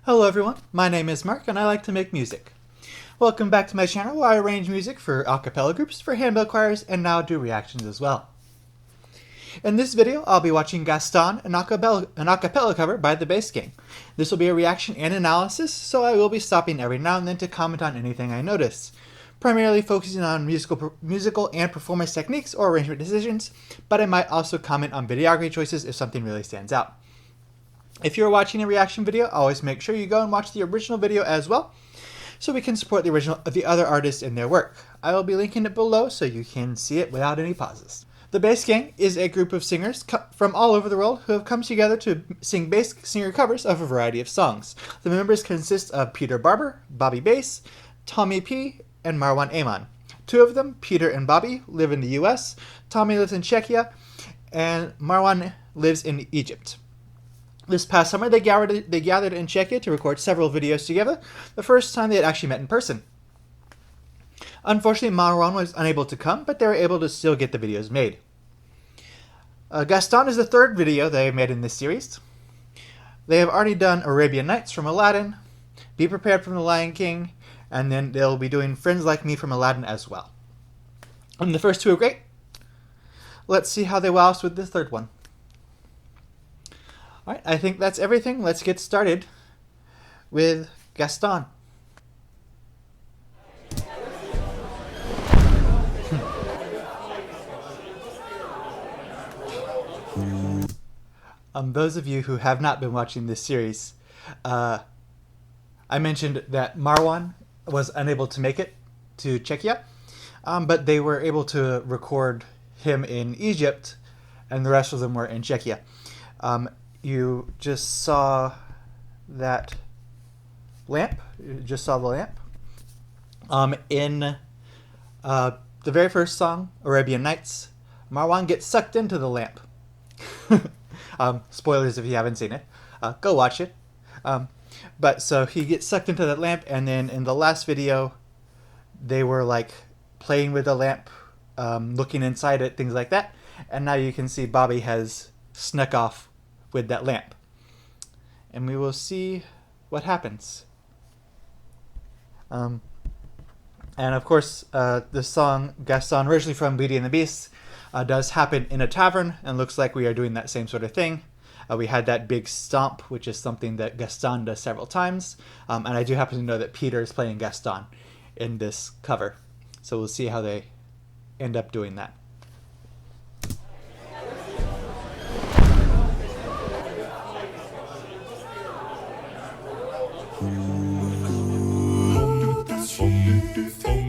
Hello everyone, my name is Mark and I like to make music. Welcome back to my channel where I arrange music for acapella groups, for handbell choirs, and now do reactions as well. In this video, I'll be watching Gaston, an acapella cover by the Bass Gang. This will be a reaction and analysis, so I will be stopping every now and then to comment on anything I notice. Primarily focusing on musical and performance techniques or arrangement decisions, but I might also comment on videography choices if something really stands out. If you're watching a reaction video, always make sure you go and watch the original video as well, so we can support the other artists in their work. I will be linking it below so you can see it without any pauses. The Bass Gang is a group of singers from all over the world who have come together to sing bass singer covers of a variety of songs. The members consist of Peter Barber, Bobby Bass, Tommy P, and Marwan Aman. Two of them, Peter and Bobby, live in the US, Tommy lives in Czechia, and Marwan lives in Egypt. This past summer, they gathered in Czechia to record several videos together, the first time they had actually met in person. Unfortunately, Marwan was unable to come, but they were able to still get the videos made. Gaston is the third video they have made in this series. They have already done Arabian Nights from Aladdin, Be Prepared from The Lion King, and then they'll be doing Friends Like Me from Aladdin as well. And the first two are great. Let's see how they wow us with this third one. Alright, I think that's everything. Let's get started with Gaston. Those of you who have not been watching this series, I mentioned that Marwan was unable to make it to Czechia, but they were able to record him in Egypt, and the rest of them were in Czechia. You just saw that lamp. You just saw the lamp. In the very first song, Arabian Nights, Marwan gets sucked into the lamp. Spoilers if you haven't seen it. Go watch it. But so he gets sucked into that lamp, and then in the last video, they were like playing with the lamp, looking inside it, things like that. And now you can see Bobby has snuck off with that lamp, and we will see what happens. And of course, the song Gaston, originally from Beauty and the Beast, does happen in a tavern, and looks like we are doing that same sort of thing. We had that big stomp, which is something that Gaston does several times, and I do happen to know that Peter is playing Gaston in this cover, so we'll see how they end up doing that.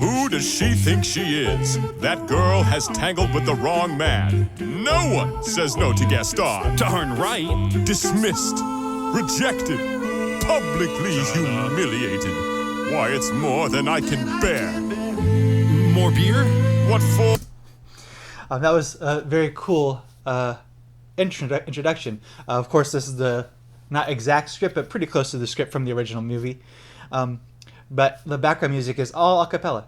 Who does she think she is? That girl has tangled with the wrong man. No one says no to Gaston. Darn right. Dismissed, rejected, publicly humiliated. Why, it's more than I can bear. More beer? What for? That was a very cool introduction. Of course, this is the not exact script, but pretty close to the script from the original movie. But the background music is all a cappella,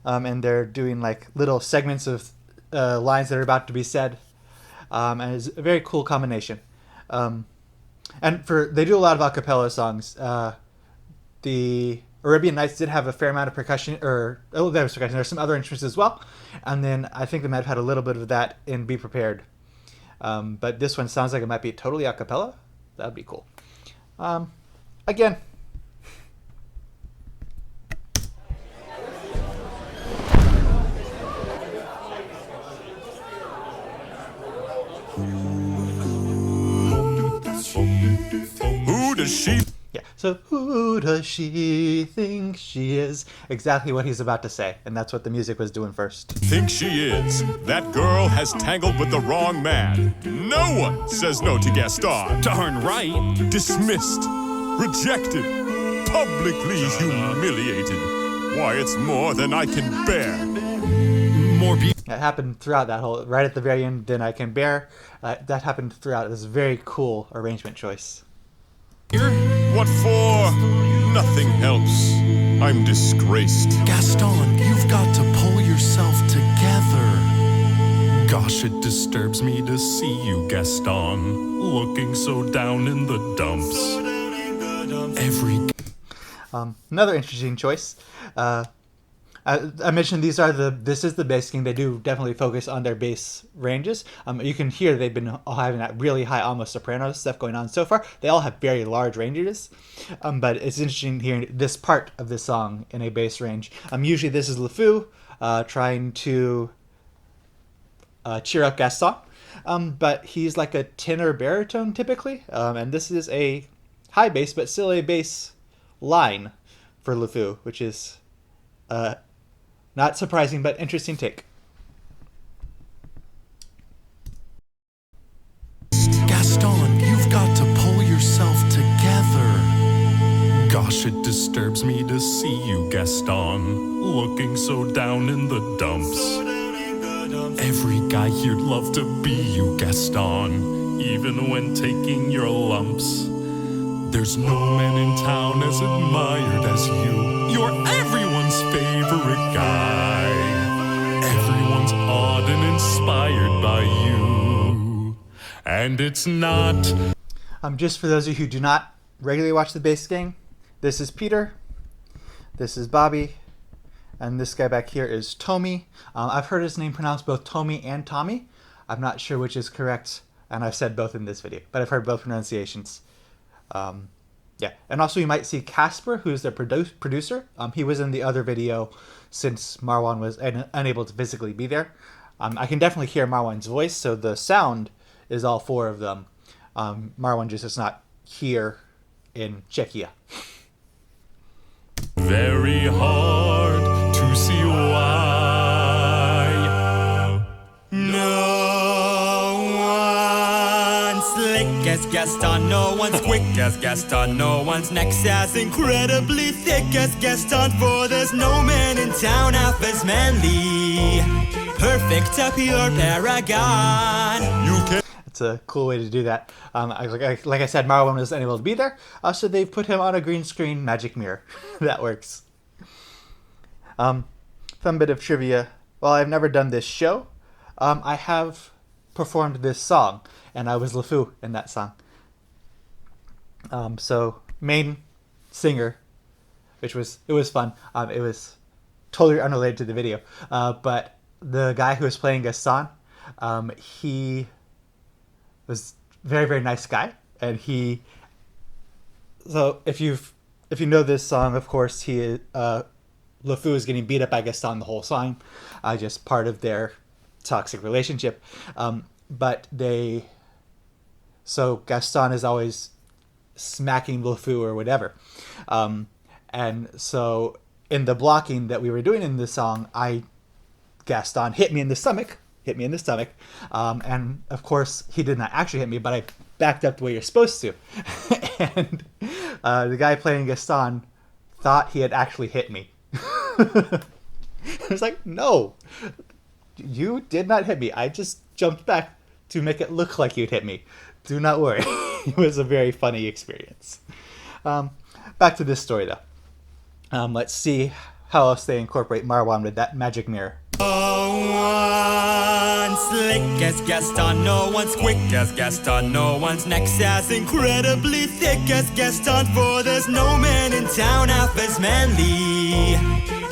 and they're doing like little segments of lines that are about to be said, and it's a very cool combination. And they do a lot of a cappella songs. The Arabian Nights did have a fair amount of percussion, there was percussion. There's some other instruments as well, and then I think they might have had a little bit of that in Be Prepared. But this one sounds like it might be totally a cappella. That'd be cool. Again. Who does she? Yeah, so who does she think she is? Exactly what he's about to say, and that's what the music was doing first. Think she is? That girl has tangled with the wrong man. No one says no to Gaston. Darn right. Dismissed, rejected, publicly humiliated. Why, it's more than I can bear. More beer. That happened throughout that whole, right at the very end, then I can bear. That happened throughout. It was a very cool arrangement choice. What for? Nothing helps. I'm disgraced. Gaston, you've got to pull yourself together. Gosh, it disturbs me to see you, Gaston, looking so down in the dumps. Every Another interesting choice. I mentioned this is the bass king. They do definitely focus on their bass ranges. You can hear they've been all having that really high, almost soprano stuff going on so far. They all have very large ranges, but it's interesting hearing this part of the song in a bass range. Usually this is LeFou trying to cheer up Gaston, but he's like a tenor baritone typically, and this is a high bass, but still a bass line for LeFou, which is not surprising, but interesting take. Gaston, you've got to pull yourself together. Gosh, it disturbs me to see you, Gaston, looking so down in the dumps. Every guy here'd love to be you, Gaston, even when taking your lumps. There's no man in town as admired as you. You're everyone's favorite guy. Everyone's awed and inspired by you. And it's not... Just for those of you who do not regularly watch the bass gang, this is Peter, this is Bobby, and this guy back here is Tommy. I've heard his name pronounced both Tommy and Tommy. I'm not sure which is correct, and I've said both in this video, but I've heard both pronunciations. Yeah, and also you might see Casper, who's the producer. He was in the other video since Marwan was unable to physically be there. I can definitely hear Marwan's voice, so the sound is all four of them. Marwan just is not here in Czechia. Very hard to see why. No one's slick as Gaston, no one's quick as Gaston, no one's next as incredibly thick as Gaston, for there's no man in town half as manly. Perfect, a pure paragon. You can It's a cool way to do that. Like I said, Marwan was unable to be there, so they've put him on a green screen magic mirror. That works. Fun bit of trivia. While I've never done this show, I have performed this song, and I was LeFou in that song. So main singer, it was fun. It was totally unrelated to the video, but the guy who was playing Gaston, he was very, very nice guy, and so if you know this song, of course, LeFou is getting beat up by Gaston the whole song, just part of their toxic relationship. So Gaston is always smacking LeFou or whatever, and so in the blocking that we were doing in the song, Gaston hit me in the stomach. And of course he did not actually hit me, but I backed up the way you're supposed to. And the guy playing Gaston thought he had actually hit me. I was like, no, you did not hit me. I just jumped back to make it look like you'd hit me. Do not worry. It was a very funny experience. Back to this story though. Let's see how else they incorporate Marwan with that magic mirror. No one's slick as Gaston, no one's quick as Gaston, no one's next as incredibly thick as Gaston, for there's no man in town half as manly.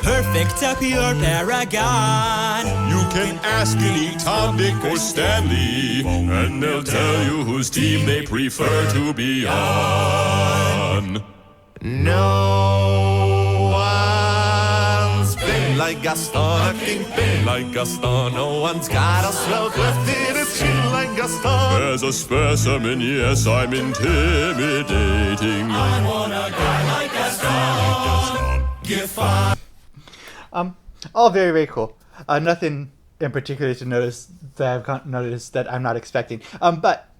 Perfect, a pure paragon. You can ask any Tom, Dick, or Stanley, and they'll tell you whose team they prefer to be on. No one's been like Gaston, a kingpin like Gaston. No one's got a swell cleft in his chin like Gaston. As a specimen, yes, I'm intimidating. I want a guy like Gaston. Give fun. All very, very cool. Nothing in particular to notice that I've noticed that I'm not expecting. But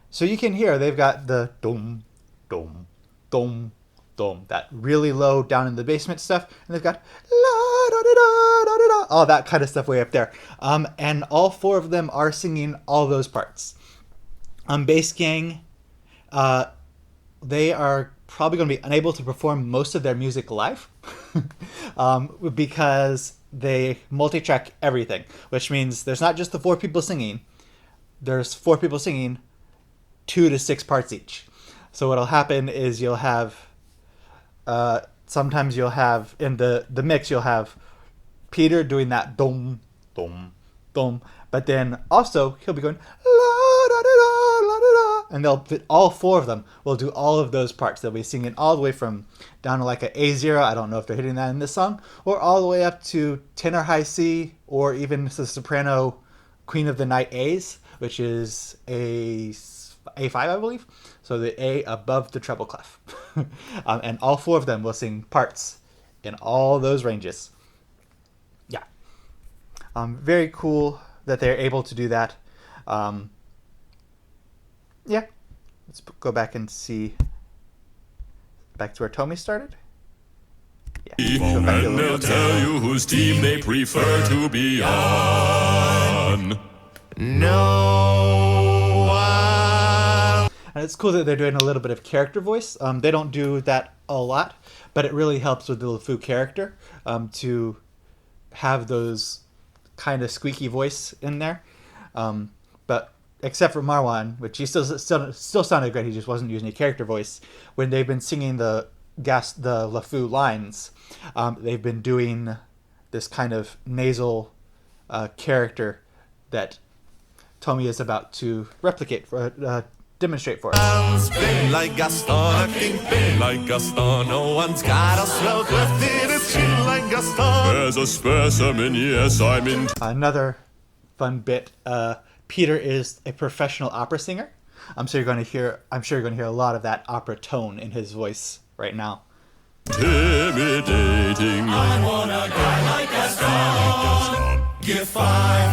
so you can hear they've got the dum, dum, dum, dum, that really low down in the basement stuff, and they've got la da da da da da, all that kind of stuff way up there. And all four of them are singing all those parts. Bass Gang, they are probably going to be unable to perform most of their music live because they multi-track everything, which means there's not just the four people singing. There's four people singing 2 to 6 parts each. So what'll happen is you'll have sometimes you'll have in the mix you'll have Peter doing that dum dum dum, but then also he'll be going la da da da la da da, and all four of them will do all of those parts. They'll be singing all the way from down to like an A0. I don't know if they're hitting that in this song, or all the way up to tenor high C, or even the soprano Queen of the Night A's, which is A5, I believe. So the A above the treble clef. And all four of them will sing parts in all those ranges. Yeah. Very cool that they're able to do that. Yeah. Let's go back and see. Back to where Tommy started. Yeah. And they'll tell you whose team they prefer to be on. No one. And it's cool that they're doing a little bit of character voice. They don't do that a lot, but it really helps with the LeFou character to have those kind of squeaky voice in there. But except for Marwan, which he still sounded great, he just wasn't using a character voice. When they've been singing the LeFou lines, they've been doing this kind of nasal character that Tommy is about to demonstrate for us. Spin like Gaston, spin like Gaston. No one's got a swell lifted a chin like Gaston. As a specimen, yes, I'm in. Another fun bit. Peter is a professional opera singer. I'm sure you're going to hear a lot of that opera tone in his voice right now. Intimidating. I want a guy like Gaston. Give 5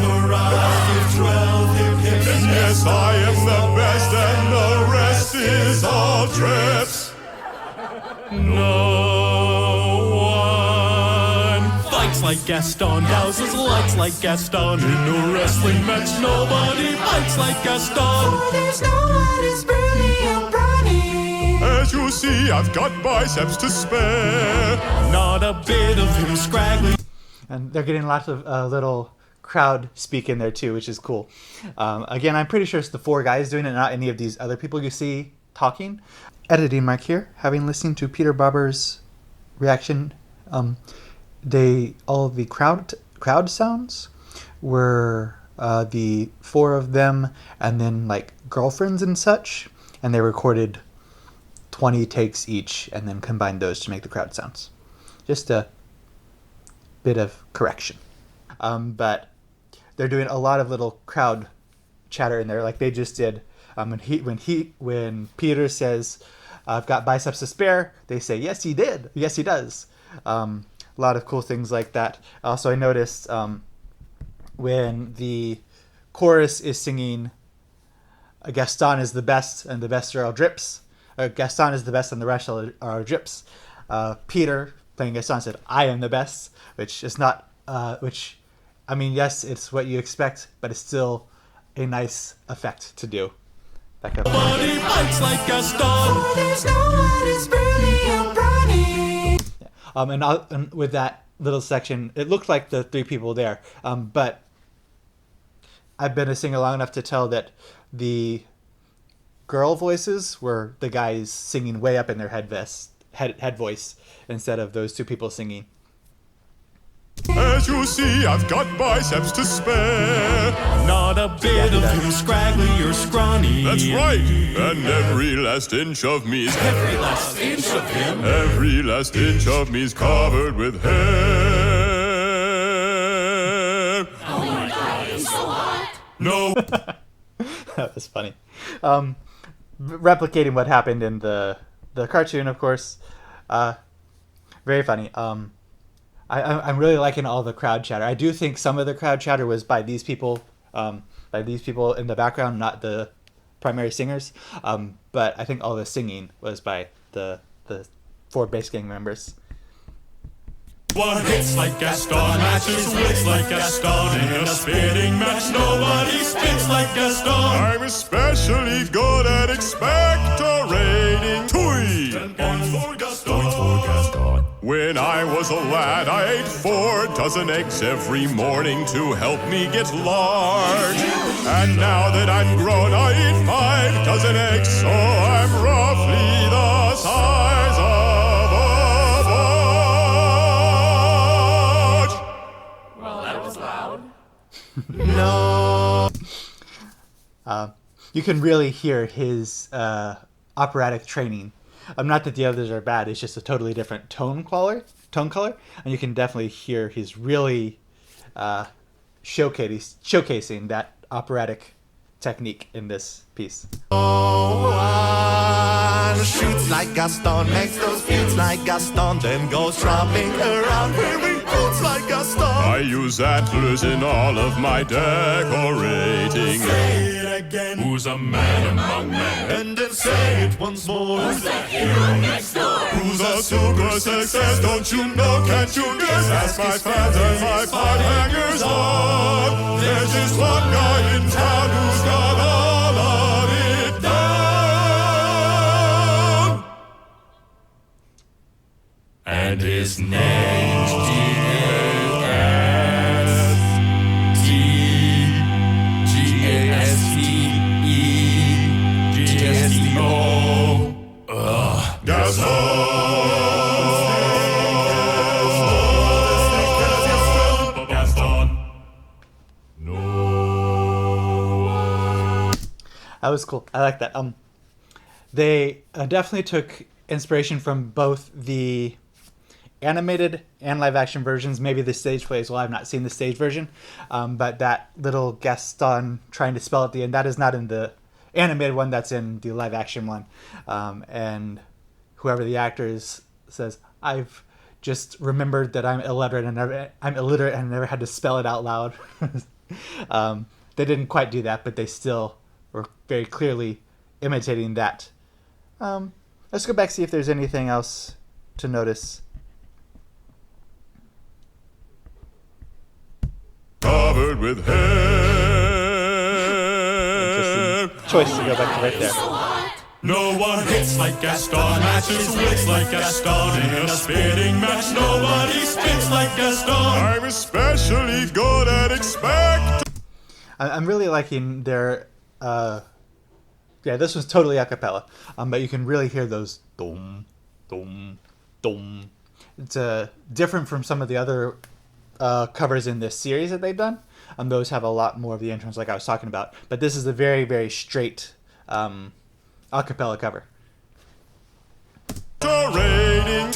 hurrahs, give 12 hip hips. And yes, I am the best, and the rest is all trips. No one fights like Gaston, douses lights like Gaston. In a wrestling match, nobody fights like Gaston. Oh, there's no one as burly or brawny. As you see, I've got biceps to spare. Not a bit of him scraggly. And they're getting lots of little crowd speak in there too, which is cool. Again, I'm pretty sure it's the 4 guys doing it, not any of these other people you see talking. Editing mark here. Having listened to Peter Barber's reaction, all of the crowd sounds were the 4 of them, and then like girlfriends and such, and they recorded 20 takes each, and then combined those to make the crowd sounds. Just a bit of correction. But they're doing a lot of little crowd chatter in there, like they just did. When Peter says, "I've got biceps to spare," they say, "Yes, he did. Yes, he does." A lot of cool things like that. Also, I noticed when the chorus is singing, "Gaston is the best, and the best are all drips." Gaston is the best, and the rest are drips. Peter, playing Gaston, said, "I am the best," which is not, which, I mean, yes, it's what you expect, but it's still a nice effect to do. Back up. Nobody fights like Gaston. Oh, there's no one as burly or brawny. Yeah. And with that little section, it looked like the 3 people there, but I've been a singer long enough to tell that the girl voices were the guys singing way up in their head voice instead of those 2 people singing. As you see, I've got biceps to spare. Not a bit of him scraggly or scrawny. That's right. And every last inch of me's Every last inch of him. Every last inch of me's covered with hair. Oh my God, he's so hot. No. That was funny. Replicating what happened in the cartoon, of course. Very funny. I'm really liking all the crowd chatter. I do think some of the crowd chatter was by these people in the background, not the primary singers. But I think all the singing was by the 4 bass gang members. One hits like Gaston, matches wits like Gaston. In a spitting match, nobody spits like Gaston. I'm especially good at expectorating. 10 points for Gaston. When I was a lad, I ate 4 dozen eggs every morning to help me get large. And now that I'm grown, I eat 5 dozen eggs, so I'm roughly the size of a you can really hear his operatic training. Not that the others are bad, it's just a totally different tone color, and you can definitely hear he's really showcasing that operatic technique in this piece. Shoots like Gaston, makes those beats like Gaston, then goes tromping around wearing boots like Gaston. I use antlers in all of my decorating. Say it again. Who's a man among men? And then say it once more. Who's that hero next door? Who's a super success? Don't you know? Can't you guess? Ask my fans and my pod hangers on. There's just one guy in town who's got all of it down. And his name's Gaston. That was cool. I like that. They definitely took inspiration from both the animated and live action versions. Maybe the stage play as well. I've not seen the stage version, but that little Gaston trying to spell at the end, that is not in the animated one. That's in the live action one. And whoever the actor is says, "I've just remembered that I'm illiterate and never had to spell it out loud." They didn't quite do that, but they still were very clearly imitating that. Let's go back, see if there's anything else to notice. Covered with hair. Interesting choice to go back to right there. No one hits like Gaston, matches wits like Gaston. In a spitting match, nobody spits like Gaston. I'm especially good at expect. I'm really liking their this was totally a cappella, but you can really hear those dum dum dum. It's different from some of the other covers in this series that they've done. Those have a lot more of the intro's like I was talking about, but this is a very, very straight a cappella cover. Rating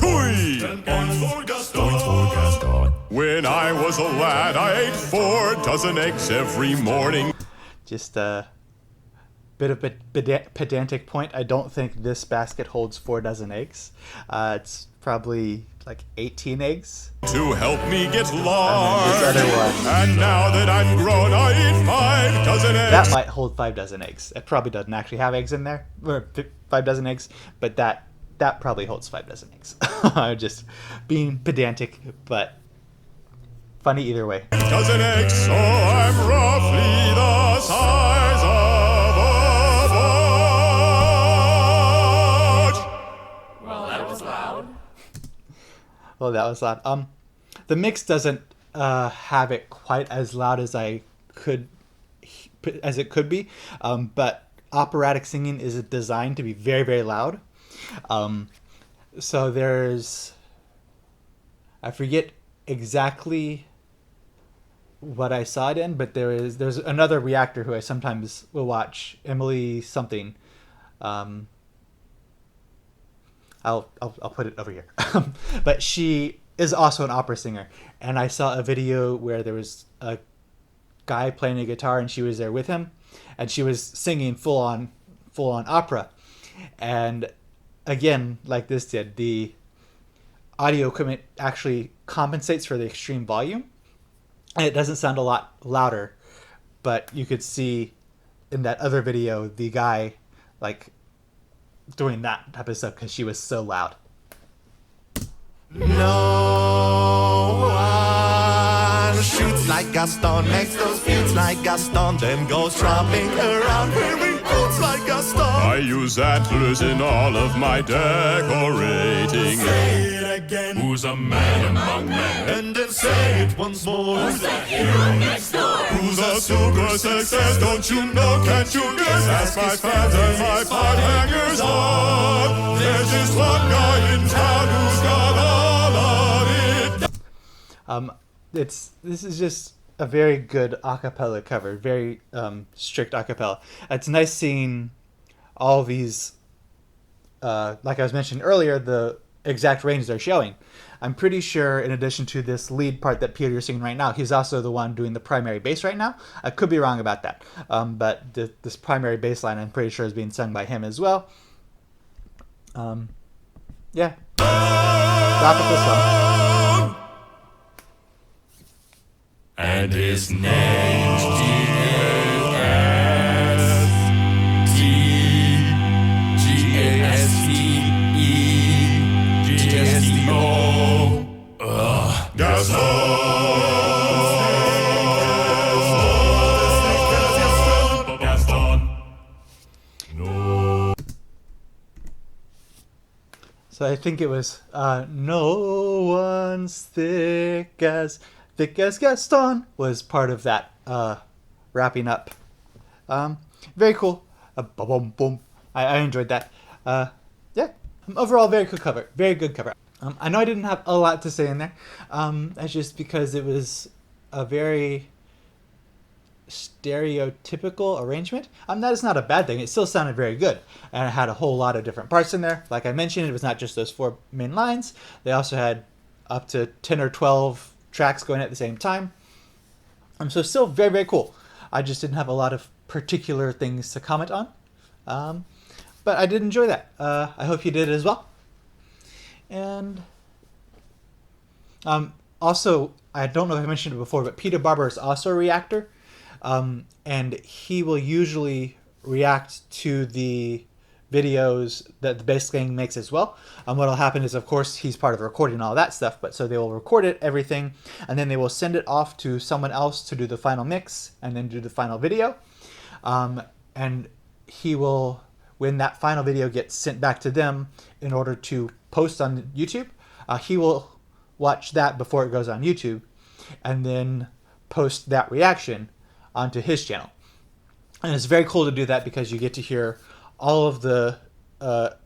When I was a lad, I ate 4 dozen eggs every morning. Just a bit of a pedantic point. I don't think this basket holds 4 dozen eggs. It's probably like 18 eggs. To help me get large. And then this other one. And now that I'm grown, I eat 5 dozen eggs. That might hold 5 dozen eggs. It probably doesn't actually have eggs in there, or 5 dozen eggs, but that probably holds 5 dozen eggs. I'm just being pedantic, but funny either way. Dozen eggs, so I'm roughly the size of a fudge. Well, that was loud. Well, that was loud. The mix doesn't have it quite as loud as it could be, but operatic singing is designed to be very, very loud. So I forget exactly what I saw it in, but there's another reactor who I sometimes will watch, Emily something. I'll put it over here. But she is also an opera singer, and I saw a video where there was a guy playing a guitar and she was there with him, and she was singing full on opera. And again, like this did, the audio equipment actually compensates for the extreme volume, and it doesn't sound a lot louder, but you could see in that other video the guy like doing that type of stuff because she was so loud. No one shoots like Gaston, makes those beats like Gaston, then goes tromping around wearing boots like Gaston. I use antlers in all of my decorating. Say it again. Who's a man among men? And then say it once more. Who's that hero next door? Who's a super success? Don't you know? Can't you guess? Ask my fans and my pod hangers on. There's just one guy in town who's got all of it. This is just a very good acapella cover, very strict acapella. It's nice seeing all these, like I was mentioning earlier, the exact range they're showing. I'm pretty sure in addition to this lead part that Peter is singing right now, he's also the one doing the primary bass right now. I could be wrong about that, but this primary bass line I'm pretty sure is being sung by him as well. Yeah. Rock up this song. And his name's Gaston. So I think it was no one's thick as Gaston was part of that wrapping up. Very cool. Boom, boom. I enjoyed that. Yeah, overall very good cover. Very good cover. I know I didn't have a lot to say in there. That's just because it was a very stereotypical arrangement. That is not a bad thing. It still sounded very good, and it had a whole lot of different parts in there. Like I mentioned, it was not just those 4 main lines. They also had up to 10 or 12 tracks going at the same time. So still very, very cool. I just didn't have a lot of particular things to comment on, but I did enjoy that. I hope you did as well. And also, I don't know if I mentioned it before, but Peter Barber is also a reactor. And he will usually react to the videos that the bass gang makes as well. What will happen is, of course, he's part of recording all that stuff, but so they will record it, everything, and then they will send it off to someone else to do the final mix and then do the final video. And he will, when that final video gets sent back to them in order to post on YouTube, he will watch that before it goes on YouTube and then post that reaction onto his channel. And it's very cool to do that because you get to hear all of the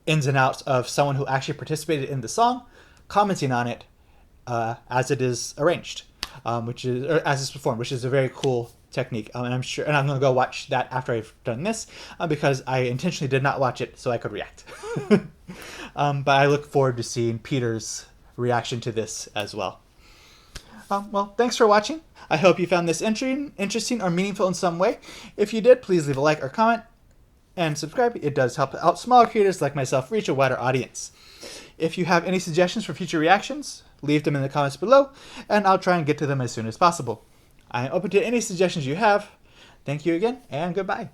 ins and outs of someone who actually participated in the song, commenting on it as it is arranged, which is, or as it's performed, which is a very cool technique. And I'm sure, and I'm going to go watch that after I've done this because I intentionally did not watch it so I could react. But I look forward to seeing Peter's reaction to this as well. Well, thanks for watching. I hope you found this interesting or meaningful in some way. If you did, please leave a like or comment and subscribe. It does help out smaller creators like myself reach a wider audience. If you have any suggestions for future reactions, leave them in the comments below, and I'll try and get to them as soon as possible. I am open to any suggestions you have. Thank you again, and goodbye.